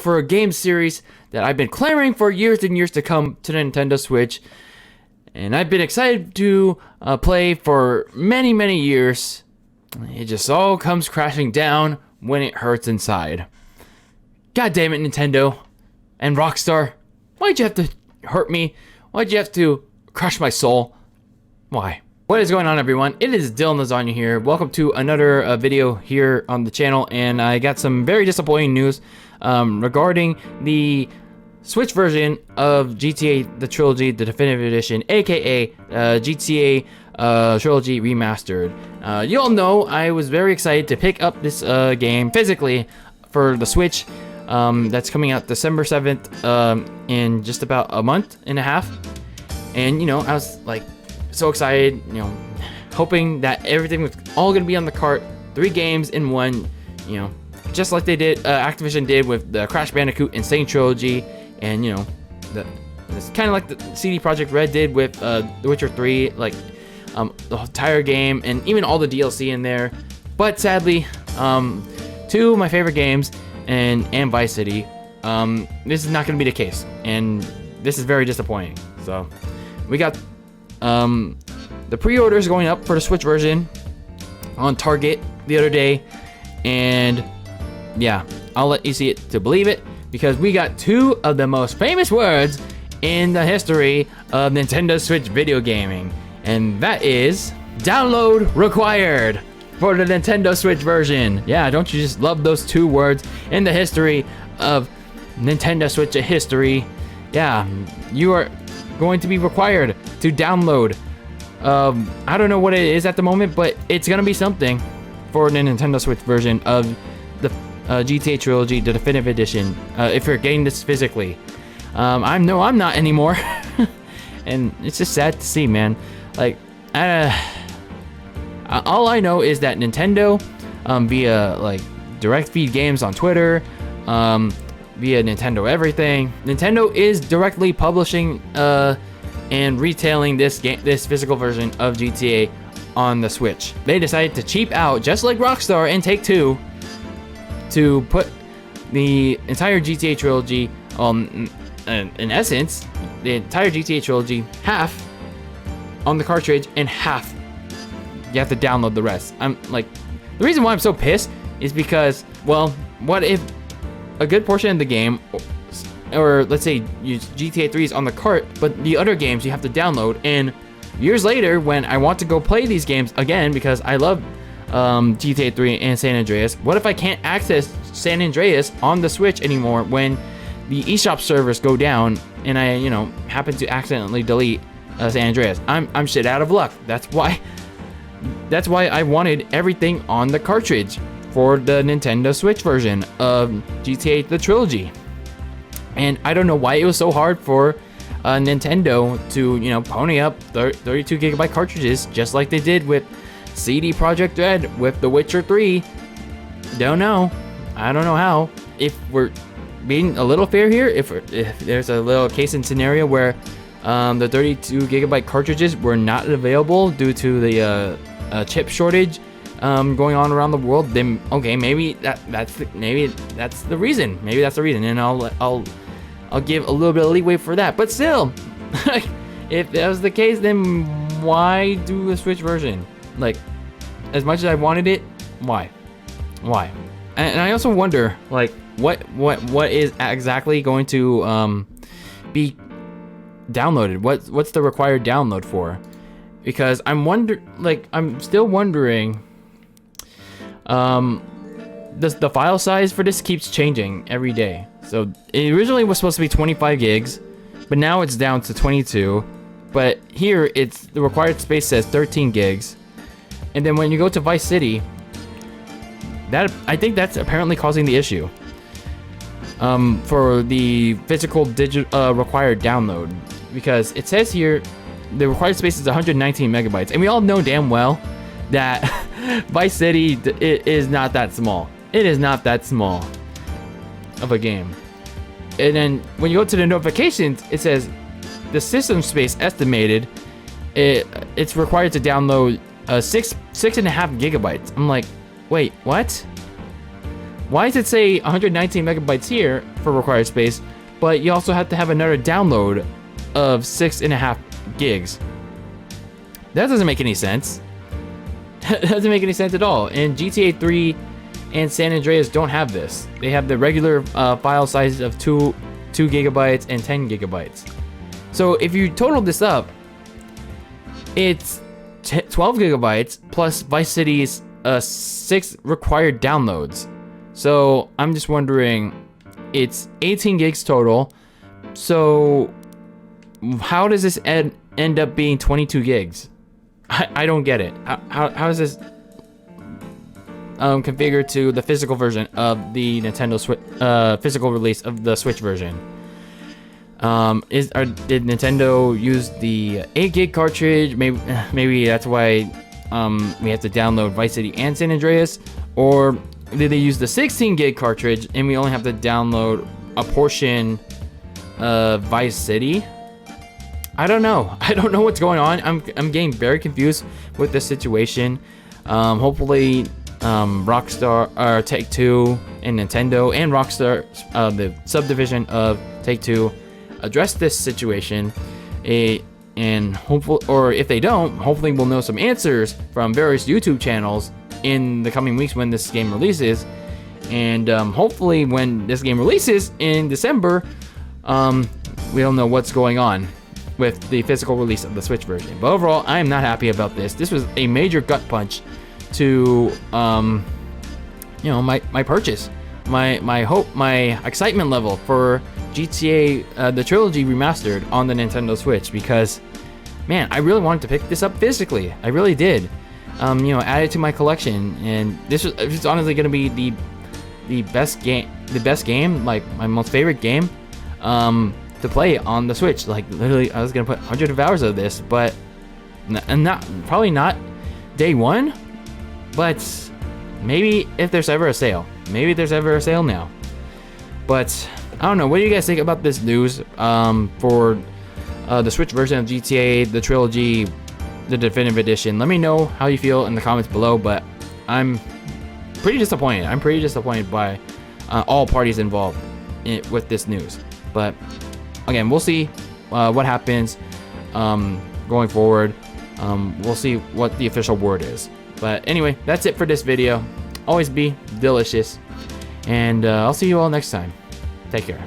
for a game series that I've been clamoring for years and years to come to the Nintendo Switch. And I've been excited to play for many, many years. It just all comes crashing down when it hurts inside. God damn it, Nintendo and Rockstar. Why'd you have to hurt me? Why'd you have to crush my soul? Why? What is going on, everyone? It is DylanLasagna here. Welcome to another video here on the channel, and I got some very disappointing news regarding the Switch version of GTA the Trilogy, the Definitive Edition, aka GTA Trilogy Remastered. You all know I was very excited to pick up this game physically for the Switch. That's coming out December 7th in just about a month and a half. And you know, I was like so excited, you know, hoping that everything was all gonna be on the cart, 3 games in one, you know, just like they did, Activision did with the Crash Bandicoot Insane Trilogy, and you know, it's kind of like the CD Projekt Red did with The Witcher 3, like the entire game and even all the DLC in there. But sadly, 2 of my favorite games and Vice City, this is not gonna be the case, and this is very disappointing. So we got the pre-orders going up for the Switch version on Target the other day, and yeah, I'll let you see it to believe it, because we got 2 of the most famous words in the history of Nintendo Switch video gaming, and that is download required for the Nintendo Switch version. Yeah, don't you just love those 2 words in the history of Nintendo Switch history? Yeah, you are going to be required to download. I don't know what it is at the moment, but it's gonna be something for the Nintendo Switch version of the GTA Trilogy, the Definitive Edition. If you're getting this physically, I'm not anymore, and it's just sad to see, man. Like, all I know is that Nintendo, via like direct feed games on Twitter, via Nintendo Everything, Nintendo is directly publishing and retailing this physical version of GTA on the Switch. They decided to cheap out, just like Rockstar and Take-Two, to put the entire GTA trilogy, in essence, the entire GTA trilogy, half on the cartridge and half you have to download the rest. I'm like, the reason why I'm so pissed is because, well, what if a good portion of the game, or let's say GTA 3 is on the cart, but the other games you have to download, and years later when I want to go play these games again because I love GTA 3 and San Andreas, what if I can't access San Andreas on the Switch anymore when the eShop servers go down and I, you know, happen to accidentally delete San Andreas? I'm shit out of luck. That's why I wanted everything on the cartridge for the Nintendo Switch version of GTA the Trilogy. And I don't know why it was so hard for Nintendo to, you know, pony up 32 gigabyte cartridges just like they did with CD Projekt Red with The Witcher 3. Don't know. I don't know how. If we're being a little fair here, if there's a little case in scenario where the 32 gigabyte cartridges were not available due to the chip shortage going on around the world, then okay, maybe that's the reason. Maybe that's the reason, and I'll give a little bit of leeway for that. But still, if that was the case, then why do a Switch version? Like, as much as I wanted it, why? And I also wonder, like, what is exactly going to be downloaded? What's the required download for? Because I'm still wondering. The file size for this keeps changing every day. So it originally was supposed to be 25 gigs, but now it's down to 22. But here it's the required space says 13 gigs. And then when you go to Vice City, I think that's apparently causing the issue. For the physical required download, because it says here the required space is 119 megabytes, and we all know damn well that Vice City is not that small. It is not that small of a game. And then when you go to the notifications, it says the system space estimated. It's required to download 6.5 gigabytes. I'm like, wait, what? Why does it say 119 megabytes here for required space, but you also have to have another download of 6.5 gigs? That doesn't make any sense. That doesn't make any sense at all. And GTA 3 and San Andreas don't have this. They have the regular file sizes of 2 gigabytes and 10 gigabytes. So if you total this up, it's 12 gigabytes plus Vice City's 6 required downloads. So I'm just wondering, it's 18 gigs total. So how does this end up being 22 gigs? I don't get it. How is this configured to the physical version of the Nintendo Switch, physical release of the Switch version? Did Nintendo use the 8 gig cartridge? Maybe that's why we have to download Vice City and San Andreas, or did they use the 16 gig cartridge and we only have to download a portion of Vice City? I don't know. I don't know what's going on. I'm getting very confused with this situation. Hopefully, Rockstar or Take-Two and Nintendo and Rockstar, the subdivision of Take-Two, address this situation. And hopefully, or if they don't, hopefully we'll know some answers from various YouTube channels in the coming weeks when this game releases. And hopefully, when this game releases in December, we'll know what's going on with the physical release of the Switch version. But overall, I am not happy about this. This was a major gut punch to, my purchase, my hope, my excitement level for GTA, the Trilogy Remastered on the Nintendo Switch, because, man, I really wanted to pick this up physically. I really did. Add it to my collection, and this was honestly going to be the best game, like my most favorite game, to play on the Switch. Like, literally, I was gonna put hundreds of hours of this, but probably not day one, but maybe if there's ever a sale. Maybe there's ever a sale now. But I don't know. What do you guys think about this news for the Switch version of GTA, the Trilogy, the Definitive Edition? Let me know how you feel in the comments below, but I'm pretty disappointed. I'm pretty disappointed by all parties involved with this news. But again, we'll see what happens going forward. We'll see what the official word is. But anyway, that's it for this video. Always be delicious. And I'll see you all next time. Take care.